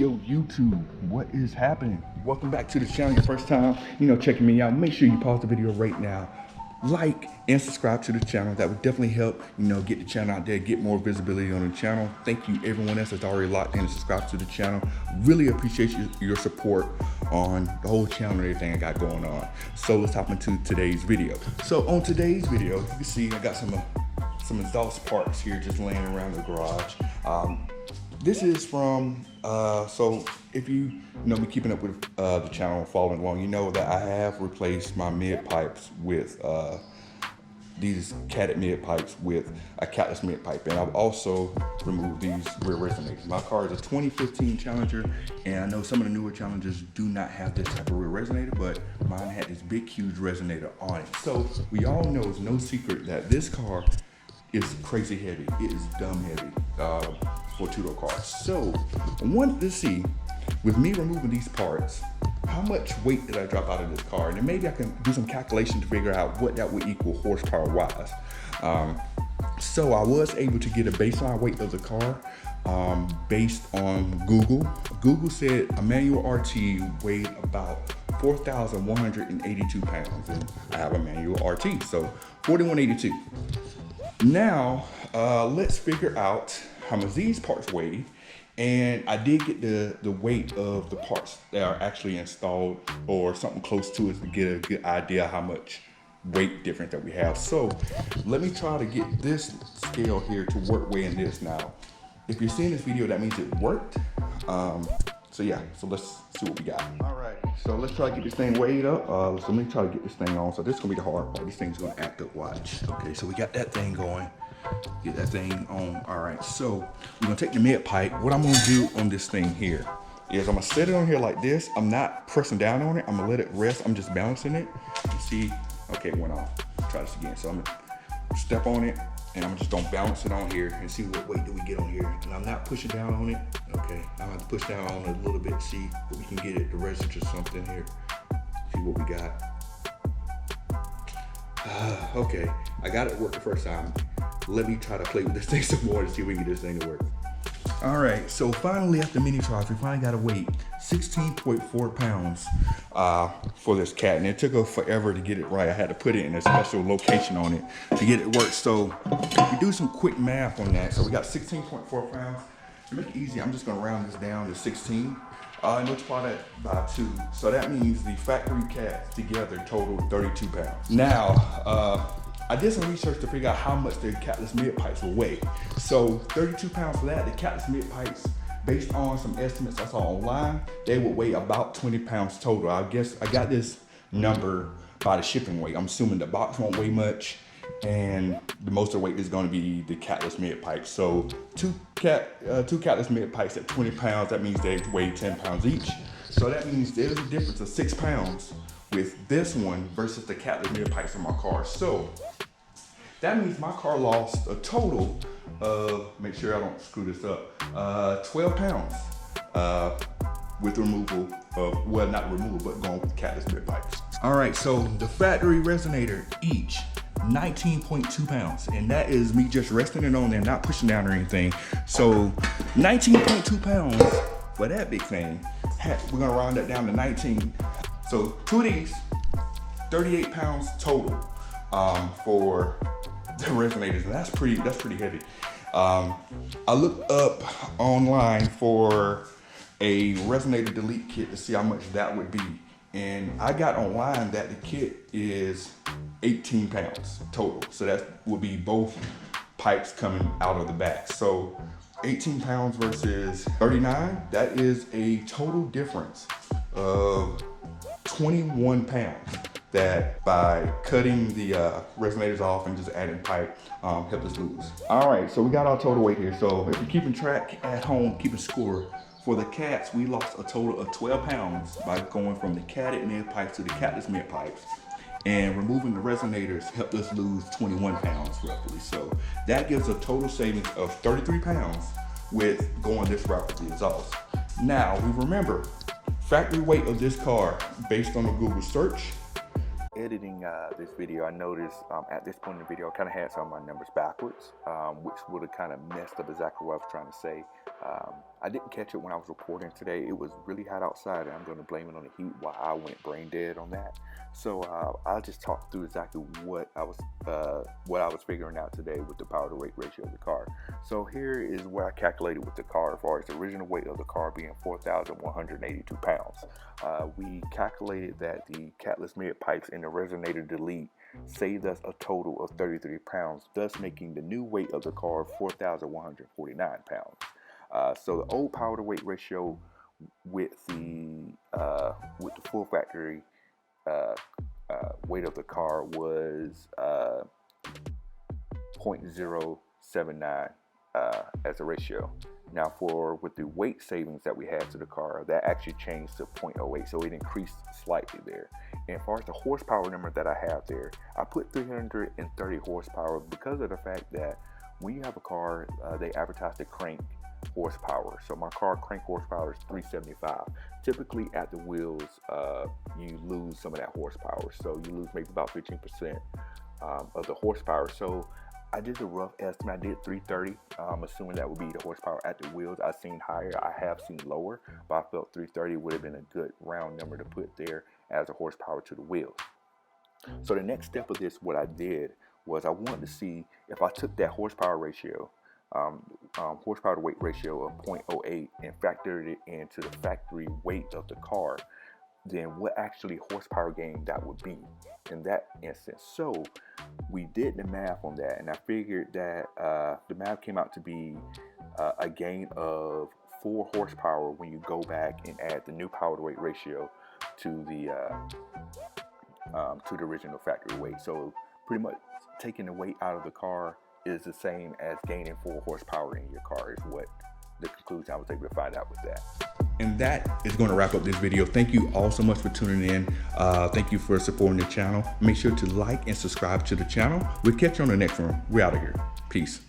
Yo, YouTube, what is happening? Welcome back to the channel. Your first time, checking me out. Make sure you pause the video right now. Like and subscribe to the channel. That would definitely help, get the channel out there, get more visibility on the channel. Thank you everyone else that's already locked in and subscribed to the channel. Really appreciate your support on the whole channel and everything I got going on. So let's hop into today's video. So on today's video, you can see I got some exhaust parts here just laying around the garage. This is from, so if you know me keeping up with the channel and following along, you know that I have replaced my mid pipes with these catted mid pipes with a Catless mid pipe, and I've also removed these rear resonators. My car is a 2015 Challenger, and I know some of the newer Challengers do not have this type of rear resonator, but mine had this big huge resonator on it. So we all know it's no secret that this car is crazy heavy. It is dumb heavy for two-door cars. So I wanted to see, with me removing these parts, how much weight did I drop out of this car? And then maybe I can do some calculation to figure out what that would equal horsepower wise. So I was able to get a baseline weight of the car based on Google. Google said a manual RT weighed about 4,182 pounds, and I have a manual RT, so 4,182. Now, let's figure out how much these parts weigh. And I did get the weight of the parts that are actually installed or something close to it to get a good idea how much weight difference that we have. So let me try to get this scale here to work weighing this. Now, if you're seeing this video, that means it worked. So yeah, so let's see what we got. All right, so let's try to get this thing weighed up. So let me try to get this thing on. So this is gonna be the hard part. This thing's gonna act up, watch. Okay, so we got that thing going. Get that thing on. All right, so we're gonna take the mid pipe. What I'm gonna do on this thing here is I'm gonna set it on here like this. I'm not pressing down on it. I'm gonna let it rest. I'm just balancing it. You see, okay, it went off. Try this again. So I'm gonna step on it, and I'm just gonna balance it on here and see what weight do we get on here. And I'm not pushing down on it. Okay, I'm gonna push down on it a little bit, see what we can get it, the resistance or something here. See what we got. Okay, I got it work the first time. Let me try to play with this thing some more to see if we can get this thing to work. All right, so finally after many tries, we finally got a weight 16.4 pounds for this cat, and it took us forever to get it right. I had to put it in a special location on it to get it work. So we do some quick math on that. So we got 16.4 pounds. To make it easy, I'm just gonna round this down to 16 and multiply that by 2. So that means the factory cats together total 32 pounds. Now, I did some research to figure out how much the Catless mid pipes will weigh. So 32 pounds for that. The Catless mid pipes, based on some estimates I saw online, they would weigh about 20 pounds total. I guess I got this number by the shipping weight. I'm assuming the box won't weigh much, and the most of the weight is going to be the Catless mid pipes. So two Catless mid pipes at 20 pounds, that means they weigh 10 pounds each. So that means there's a difference of 6 pounds with this one versus the Catless mid pipes in my car. So that means my car lost a total of, make sure I don't screw this up, 12 pounds with removal of, well, not removal, but going with Catless mid pipes. All right, so the factory resonator each 19.2 pounds, and that is me just resting it on there, not pushing down or anything. So 19.2 pounds for that big thing. We're gonna round that down to 19. So 2 of these, 38 pounds total for the resonators, and that's pretty heavy. I looked up online for a resonator delete kit to see how much that would be, and I got online that the kit is 18 pounds total. So that would be both pipes coming out of the back. So 18 pounds versus 39, that is a total difference of 21 pounds that by cutting the resonators off and just adding pipe helped us lose. All right, so we got our total weight here. So if you're keeping track at home, keeping score, for the cats, we lost a total of 12 pounds by going from the catted mid pipes to the Catless mid pipes. And removing the resonators helped us lose 21 pounds roughly. So that gives a total savings of 33 pounds with going this route with the exhaust. Now, we remember, factory weight of this car, based on the Google search, editing this video, I noticed at this point in the video I kind of had some of my numbers backwards, which would have kind of messed up exactly what I was trying to say. I didn't catch it when I was recording today. It was really hot outside, and I'm going to blame it on the heat while I went brain dead on that. So I'll just talk through exactly what I was figuring out today with the power to weight ratio of the car. So here is what I calculated with the car as far as the original weight of the car being 4,182 pounds. We calculated that the Catless mid pipes and the resonator delete saved us a total of 33 pounds, thus making the new weight of the car 4,149 pounds. So the old power to weight ratio with the full factory weight of the car was 0.079 as a ratio. Now with the weight savings that we had to the car, that actually changed to 0.08, so it increased slightly there. And as far as the horsepower number that I have there, I put 330 horsepower because of the fact that when you have a car, they advertise the crank horsepower. So my car crank horsepower is 375. Typically at the wheels, you lose some of that horsepower. So you lose maybe about 15% of the horsepower. So I did a rough estimate. I did 330, assuming that would be the horsepower at the wheels. I've seen higher, I have seen lower, but I felt 330 would have been a good round number to put there as a horsepower to the wheels. So the next step of this, what I did was I wanted to see if I took that horsepower ratio, horsepower to weight ratio of 0.08 and factored it into the factory weight of the car, then what actually horsepower gain that would be in that instance. So we did the math on that, and I figured that the math came out to be a gain of 4 horsepower when you go back and add the new power to weight ratio to the original factory weight. So pretty much taking the weight out of the car is the same as gaining 4 horsepower in your car, is what the conclusion I was able to find out with that. And that is going to wrap up this video. Thank you all so much for tuning in. Thank you for supporting the channel. Make sure to like and subscribe to the channel. We'll catch you on the next one. We're out of here. Peace.